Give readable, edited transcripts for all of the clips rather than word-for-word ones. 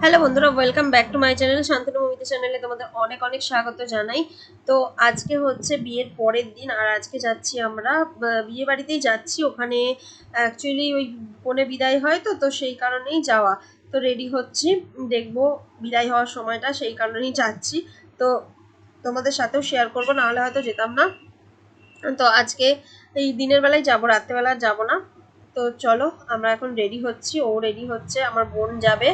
Hello বন্ধুরা, welcome back to my channel Shantanu Mamita চ্যানেলে তোমাদের অনেক অনেক স্বাগত জানাই। তো আজকে হচ্ছে বিয়ের পরের দিন, আর আজকে যাচ্ছি আমরা বিয়ে বাড়িতেই যাচ্ছি। ওখানে অ্যাকচুয়ালি ওই কনে বিদায় হয়, তো সেই কারণেই যাওয়া। তো রেডি হচ্ছি, দেখবো বিদায় হওয়ার সময়টা, সেই কারণেই যাচ্ছি। তো তোমাদের সাথেও শেয়ার করবো, নাহলে হয়তো যেতাম না। তো আজকে এই দিনের বেলায় যাবো, রাত্রেবেলা যাবো না। তো চলো, আমরা এখন রেডি হচ্ছি, ও রেডি হচ্ছে, আমার বোন যাবে।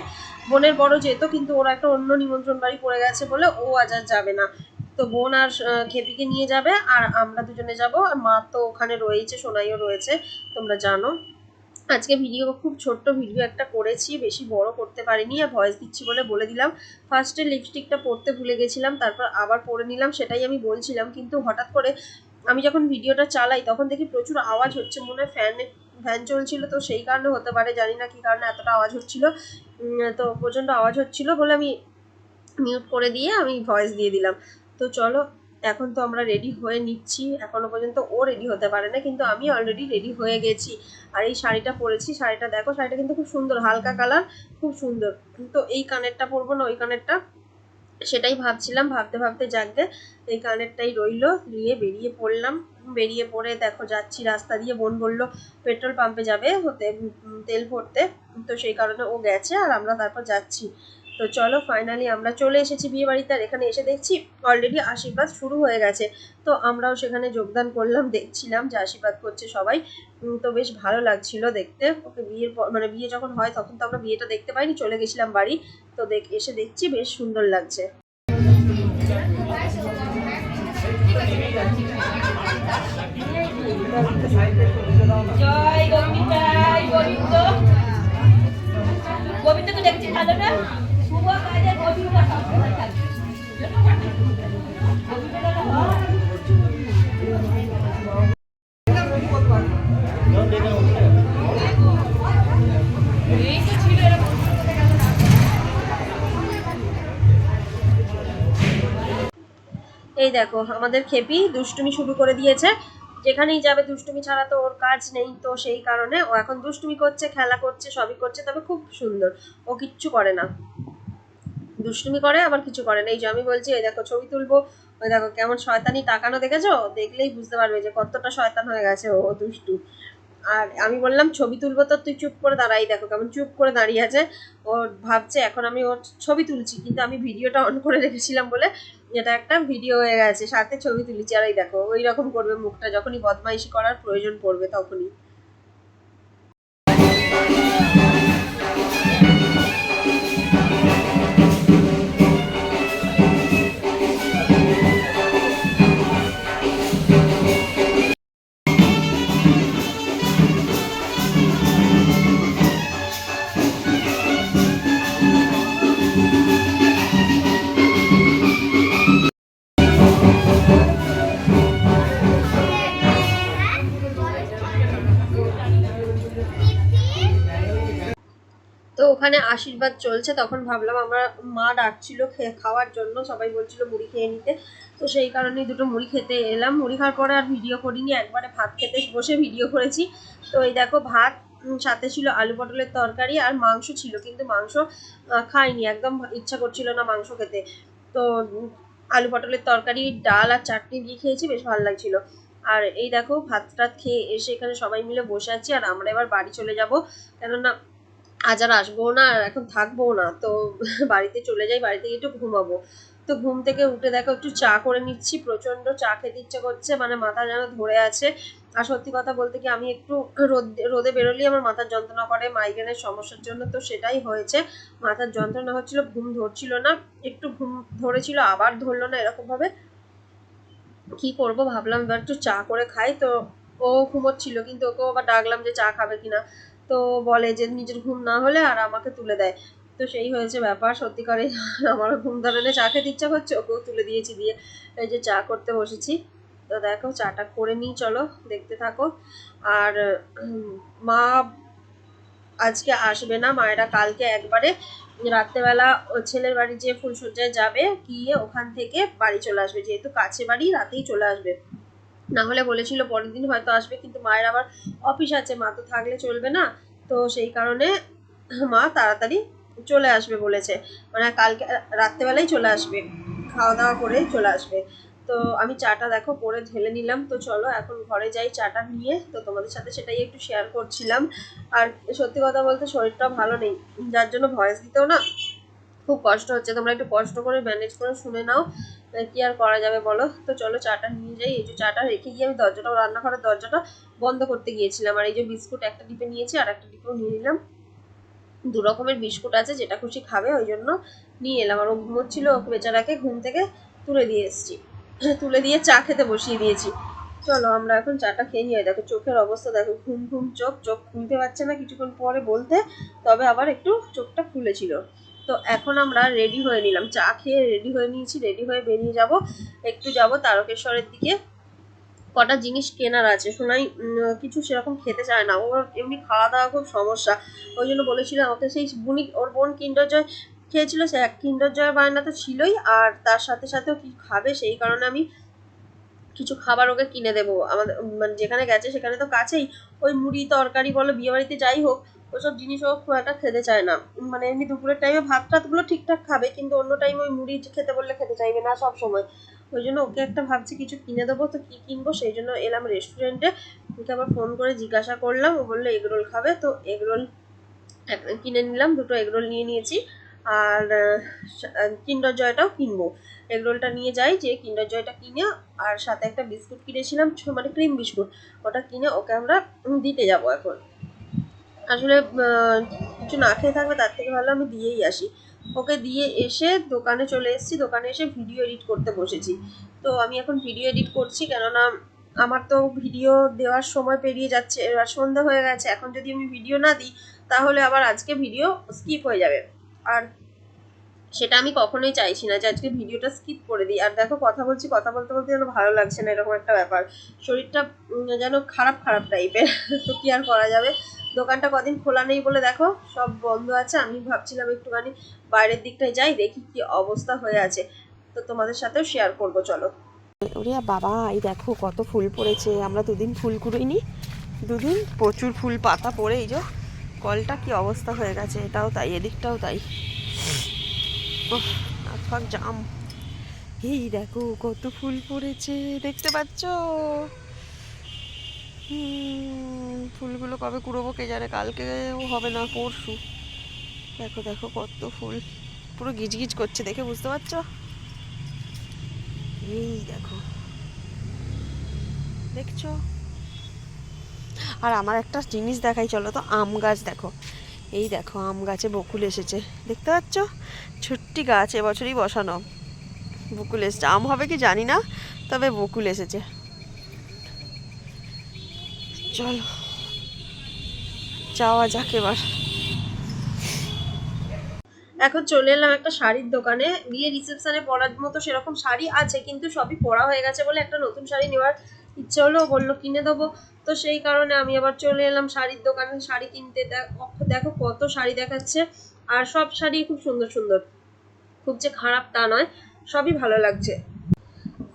বোনের বড় যেত, কিন্তু ওরা একটা অন্য নিমন্ত্রণ বাড়ি পড়ে গেছে বলে ও আজ আর যাবে না। তো বোন আর খেপিকে নিয়ে যাবে, আর আমরা দুজনে যাব। আর মা তো ওখানে রয়েছে, সোনাইও রয়েছে, তোমরা জানো। আজকে ভিডিও খুব ছোট্ট ভিডিও একটা করেছি, বেশি বড় করতে পারিনি, আর ভয়েস দিচ্ছি বলে দিলাম। ফার্স্টে লিপস্টিকটা পরতে ভুলে গেছিলাম, তারপর আবার পরে নিলাম, সেটাই আমি বলছিলাম। কিন্তু হঠাৎ করে আমি যখন ভিডিওটা চালাই তখন দেখি প্রচুর আওয়াজ হচ্ছে, মনে হয় ফ্যান চলছিল, তো সেই কারণে হতে পারে, জানি না কি কারণে এতটা আওয়াজ হচ্ছিল। তো প্রচণ্ড আওয়াজ হচ্ছিল বলে আমি মিউট করে দিয়ে আমি ভয়েস দিয়ে দিলাম। তো চলো, এখন তো আমরা রেডি হয়ে নিচ্ছি। এখনো পর্যন্ত ও রেডি হতে পারে না, কিন্তু আমি অলরেডি রেডি হয়ে গেছি। আর এই শাড়িটা পরেছি, শাড়িটা দেখো, শাড়িটা কিন্তু খুব সুন্দর, হালকা কালার, খুব সুন্দর। তো এই কানেরটা পরবো না ওই কানেরটা, সেটাই ভাবছিলাম। ভাবতে ভাবতে যাকগে এই কানেরটাই রইলো, নিয়ে বেরিয়ে পড়লাম। বেরিয়ে পড়ে দেখো যাচ্ছি রাস্তা দিয়ে। বোন বললো পেট্রোল পাম্পে যাবে হতে, তেল ভরতে। তো সেই কারণে ও গেছে, আর আমরা তারপর যাচ্ছি। তো চলো, ফাইনালি আমরা চলে এসেছি বিয়ে বাড়িতে। আর এখানে এসে দেখছি অলরেডি আশীর্বাদ শুরু হয়ে গেছে। তো আমরাও সেখানে যোগদান করলাম, দেখছিলাম যে আশীর্বাদ করছে সবাই। তো বেশ ভালো লাগছিল দেখতে। ওকে বিয়ের পর, মানে বিয়ে যখন হয় তখন তো আমরা বিয়েটা দেখতে পাইনি, চলে গেছিলাম বাড়ি। তো এসে দেখছি বেশ সুন্দর লাগছে। জয় গোবিন্দায় গোবিন্দ গোবিন্দকে দেখছি ভালো না শুভ কাজে গোবিন্দ সবসময় থাকবে এই দেখো আমাদের খেপি দুষ্টুমি শুরু করে দিয়েছে। যেখানেই যাবে দুষ্টুমি ছাড়া তো ওর কাজ নেই, তো সেই কারণে ও এখন দুষ্টুমি করছে, খেলা করছে, সবই করছে, তবে খুব সুন্দর। ও কিচ্ছু করে না, দুষ্টুমি করে আবার কিছু করে না। এই যে আমি বলছি এই দেখো ছবি তুলবো, ওই দেখো কেমন শয়তানি তাকানো, দেখেছো? দেখলেই বুঝতে পারবে যে কতটা শয়তান হয়ে গেছে ও, দুষ্টু। আর আমি বললাম ছবি তুলবো, তো তুই চুপ করে দাঁড়াই, দেখো কেমন চুপ করে দাঁড়িয়ে আছে। ও ভাবছে এখন আমি ওর ছবি তুলছি, কিন্তু আমি ভিডিওটা অন করে রেখেছিলাম বলে এটা একটা ভিডিও হয়ে গেছে, সাথে ছবি তুলেছি। আর এই দেখো ওই রকম করবে মুখটা, যখনই বদমাইশি করার প্রয়োজন পড়বে তখনই। তো ওখানে আশীর্বাদ চলছে, তখন ভাবলাম আমরা, মা ডাকছিল খাওয়ার জন্য, সবাই বলছিল মুড়ি খেয়ে নিতে। তো সেই কারণেই দুটো মুড়ি খেতে এলাম। মুড়ি খাওয়ার পরে আর ভিডিও করিনি, একবারে ভাত খেতে বসে ভিডিও করেছি। তো এই দেখো ভাত, সাথে ছিল আলু পটলের তরকারি আর মাংস ছিল, কিন্তু মাংস খাইনি, একদম ইচ্ছা করছিল না মাংস খেতে। তো আলু পটলের তরকারি, ডাল আর চাটনি দিয়ে খেয়েছি, বেশ ভালো লাগছিল। আর এই দেখো ভাত টাত খেয়ে এসে এখানে সবাই মিলে বসে আছি, আর আমরা এবার বাড়ি চলে যাব। কেননা আজ আর আসবো না, আর এখন থাকবো না, তো বাড়িতে চলে যাই, বাড়িতে গিয়ে একটু ঘুমাবো। তো ঘুম থেকে উঠে দেখো একটু চা করে নিচ্ছি, প্রচন্ড চা খেতে ইচ্ছে করছে, মানে মাথা যেন ধরে আছে। আর সত্যি কথা বলতে কি, আমি একটু রোদে বেরোলেই আমার মাথার যন্ত্রণা করে, মাইগ্রেনের সমস্যার জন্য। তো সেটাই হয়েছে, মাথার যন্ত্রণা হচ্ছিল, ঘুম ধরছিল না। একটু ঘুম ধরেছিল, আবার ধরলো না, এরকম ভাবে কি করব, ভাবলাম এবার একটু চা করে খাই। তো ও ঘুমোচ্ছিল, কিন্তু ওকেও আবার ডাকলাম যে চা খাবে কিনা। তো বলে যে নিজের ঘুম না হলে আর আমাকে তুলে দেয়। তো সেই হয়েছে ব্যাপার, সত্যিকারে আমারও ঘুম ধরনে চা খেতে ইচ্ছা করছে, ওকেও তুলে দিয়েছি, দিয়ে এই যে চা করতে বসেছি। তো দেখো চাটা করে নিই, চলো দেখতে থাকো। আর মা আজকে আসবে না, মায়েরা কালকে একবারে রাত্রেবেলা ছেলের বাড়ি যে ফুলসজ্জায় যাবে, গিয়ে ওখান থেকে বাড়ি চলে আসবে, যেহেতু কাছে বাড়ি, রাতেই চলে আসবে। না হলে বলেছিল পরের দিন হয়তো আসবে, কিন্তু মায়ের আবার অফিস আছে, মা তো থাকলে চলবে না। তো সেই কারণে মা তাড়াতাড়ি চলে আসবে বলেছে, মানে কালকে রাত্রেবেলায় চলে আসবে, খাওয়া দাওয়া করে চলে আসবে। তো আমি চাটা দেখো করে ঢেলে নিলাম। তো চলো এখন ঘরে যাই চাটা নিয়ে, তো তোমাদের সাথে সেটাই একটু শেয়ার করছিলাম। আর সত্যি কথা বলতে শরীরটা ভালো নেই, যার জন্য ভয়েস দিতেও না খুব কষ্ট হচ্ছে। তোমরা একটু কষ্ট করে ম্যানেজ করে শুনে নাও, কি আর করা যাবে বলো। তো চলো চাটা নিয়ে যাই। এই যে চাটা রেখে গিয়ে আমি দরজাটা, রান্নাঘরের দরজাটা বন্ধ করতে গিয়েছিলাম। আর এই যে বিস্কুট একটা ডিপে নিয়েছি, আর একটা ডিপেও নিয়ে নিলাম। দু রকমের বিস্কুট আছে, যেটা খুশি খাবে ওই জন্য নিয়ে এলাম। আর ও ঘুমোচ্ছিল, ওকে বেচারাকে ঘুম থেকে তুলে দিয়ে এসেছি, তুলে দিয়ে চা খেতে বসিয়ে দিয়েছি। চলো আমরা এখন চাটা খেয়ে নিয়ে, দেখো চোখের অবস্থা দেখো, ঘুম ঘুম চোখ, চোখ খুলতে পারছে না কিছুক্ষণ পরে বলতে, তবে আবার একটু চোখটা খুলেছিল। তো এখন আমরা রেডি হয়ে নিলাম, চা খেয়ে রেডি হয়ে নিয়েছি, রেডি হয়ে বেরিয়ে যাব। একটু যাব তারকেশ্বরের দিকে, কটা জিনিস কেনার আছে। শোনাই কিছু সেরকম খেতে চায় না, ওর এমনি খাওয়া দাওয়া খুব সমস্যা। ওই জন্য বলেছিলাম ওকে, সেই বুনি ওর বোন কিন্ডার জয় খেয়েছিল, সে এক কিন্ডার জয় বায়না তো ছিলই, আর তার সাথে সাথেও কি খাবে, সেই কারণে আমি কিছু খাবার ওকে কিনে দেবো। আমাদের মানে যেখানে গেছে সেখানে তো কাছেই, ওই মুড়ি তরকারি বলো বিয়ে বাড়িতে যাই হোক, ওসব জিনিস ও খুব একটা খেতে চায় না। মানে এমনি দুপুরের টাইমে ভাত টাতগুলো ঠিকঠাক খাবে, কিন্তু অন্য টাইমে ওই মুড়ি খেতে বললে খেতে চাইবে না সব সময়। ওই জন্য ওকে একটা ভাবছি কিছু কিনে দেবো। তো কি কিনবো সেই জন্য এলাম রেস্টুরেন্টে। ওকে আবার ফোন করে জিজ্ঞাসা করলাম, ও বললো এগরোল খাবে, তো এগরোল কিনে নিলাম, দুটো এগরোল নিয়ে নিয়েছি। আর কিন্ডার জয়টাও কিনবো, এগরোলটা নিয়ে যাই, যে কিন্ডার জয়টা কিনে, আর সাথে একটা বিস্কুট কিনেছিলাম, মানে ক্রিম বিস্কুট, ওটা কিনে ওকে আমরা দিতে যাব এখন। আসলে কিছু না খেয়ে থাকবে, তার থেকে ভালো আমি দিয়েই আসি। ওকে দিয়ে এসে দোকানে চলে এসেছি, দোকানে এসে ভিডিও এডিট করতে বসেছি। তো আমি এখন ভিডিও এডিট করছি, কেননা আমার তো ভিডিও দেওয়ার সময় পেরিয়ে যাচ্ছে, এবার সন্ধ্যা হয়ে গেছে। এখন যদি আমি ভিডিও না দিই তাহলে আবার আজকে ভিডিও স্কিপ হয়ে যাবে, আর সেটা আমি কখনোই চাইছি না যে আজকে ভিডিওটা স্কিপ করে দিই। আর দেখো কথা বলছি, কথা বলতে বলতে যেন ভালো লাগছে না, এরকম একটা ব্যাপার, শরীরটা যেন খারাপ খারাপ টাইপের। তো কি আর করা যাবে, দোকানটা কদিন খোলা নেই বলে দেখো সব বন্ধ আছে। আমি ভাবছিলাম একটুখানি বাইরের দিকটায় যাই, দেখি কি অবস্থা হয়ে আছে, তো তোমাদের সাথেও শেয়ার করবো চলো। ওরে বাবা, এই দেখো কত ফুল পড়েছে। আমরা দুদিন ফুল কুড়োইনি, দুদিন প্রচুর ফুল পাতা পড়ে এই যে কলটা কি অবস্থা হয়ে গেছে। এটাও তাই, এদিকটাও তাই, হাত জাম। এই দেখো কত ফুল পড়েছে, দেখতে পাচ্ছ? ফুলগুলো কবে কুড়োবো কে জানে, কালকেও হবে না পরশু। দেখো দেখো কত ফুল, পুরো গিজগিজ করছে, দেখে বুঝতে পারছো? এই দেখো, দেখছো? আর আমার একটা জিনিস দেখাই চলো তো, আম গাছ দেখো, এই দেখো আম গাছে বকুল এসেছে, দেখতে পাচ্ছ? ছোট্টি গাছ, এবছরই বসানো, বকুল এসেছে। আম হবে কি জানি না, তবে বকুল এসেছে। চলো যাওয়া যাক এবার। এখন চলে এলাম একটা শাড়ির দোকানে, বিয়ে রিসেপশনে পরার মতো সেরকম শাড়ি আছে, কিন্তু সবই পরা হয়ে গেছে বলে একটা নতুন শাড়ি নেওয়ার ইচ্ছে হলো, বললো কিনে দেবো। তো সেই কারণে আমি আবার চলে এলাম শাড়ির দোকানে শাড়ি কিনতে। দেখো কত শাড়ি দেখাচ্ছে, আর সব শাড়ি খুব সুন্দর সুন্দর, খুব যে খারাপ তা নয়, সবই ভালো লাগছে।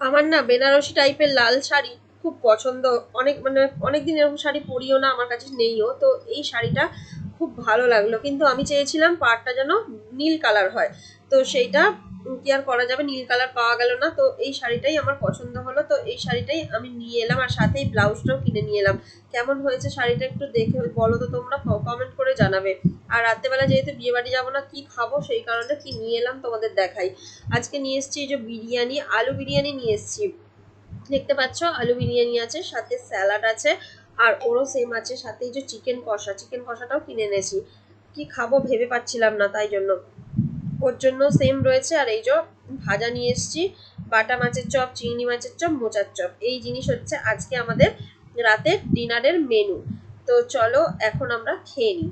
আমার না বেনারসি টাইপের লাল শাড়ি খুব পছন্দ, অনেক মানে অনেকদিন এরকম শাড়ি পরিও না, আমার কাছে নেইও। তো এই শাড়িটা খুব ভালো লাগলো, কিন্তু আমি চেয়েছিলাম পাড়টা যেন নীল কালার হয়, তো সেইটা কি আর করা যাবে, নীল কালার পাওয়া গেল না। তো এই শাড়িটাই আমার পছন্দ হলো, তো এই শাড়িটাই আমি নিয়ে এলাম, আর সাথে এই ব্লাউজটাও কিনে নিয়ে এলাম। কেমন হয়েছে শাড়িটা একটু দেখে বলো তো তোমরা, কমেন্ট করে জানাবে। আর রাত্রেবেলা যেহেতু বিয়ে বাড়ি যাবো না, কি খাবো সেই কারণে কি নিয়ে এলাম তোমাদের দেখাই। আজকে নিয়ে এসেছি এই যে বিরিয়ানি, আলু বিরিয়ানি নিয়ে এসেছি, দেখতে পাচ্ছ আলু বিরিয়ানি আছে, সাথে স্যালাড আছে, আর ওরও সেম আছে, সাথে এই যে চিকেন কষা, চিকেন কষাটাও কিনে এনেছি। কি খাবো ভেবে পাচ্ছিলাম না, তাই জন্য ওর জন্য সেম রয়েছে। আর এই যে ভাজা নিয়ে এসেছি, বাটা মাছের চপ, চিংড়ি মাছের চপ, মোচার চপ, এই জিনিস হচ্ছে আজকে আমাদের রাতের ডিনারের মেনু। তো চলো এখন আমরা খেয়ে নিই।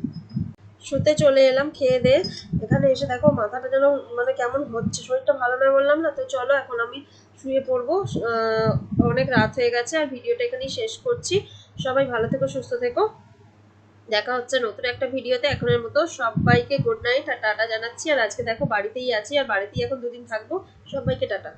শুতে চলে এলাম খেয়ে দিয়ে, এখানে এসে দেখো মাথাটা যেন মানে কেমন হচ্ছে, শরীরটা ভালো নয় বললাম না। তো চলো এখন আমি শুয়ে পড়বো, অনেক রাত হয়ে গেছে, আর ভিডিওটা এখানেই শেষ করছি। সবাই ভালো থেকো, সুস্থ থেকো, দেখা হচ্ছে নতুন একটা ভিডিওতে। এখনের মতো সবাইকে গুড নাইট আর টাটা জানাচ্ছি। আর আজকে দেখো বাড়িতেই আছি, আর বাড়িতেই এখন দুদিন থাকবো। সবাইকে টাটা।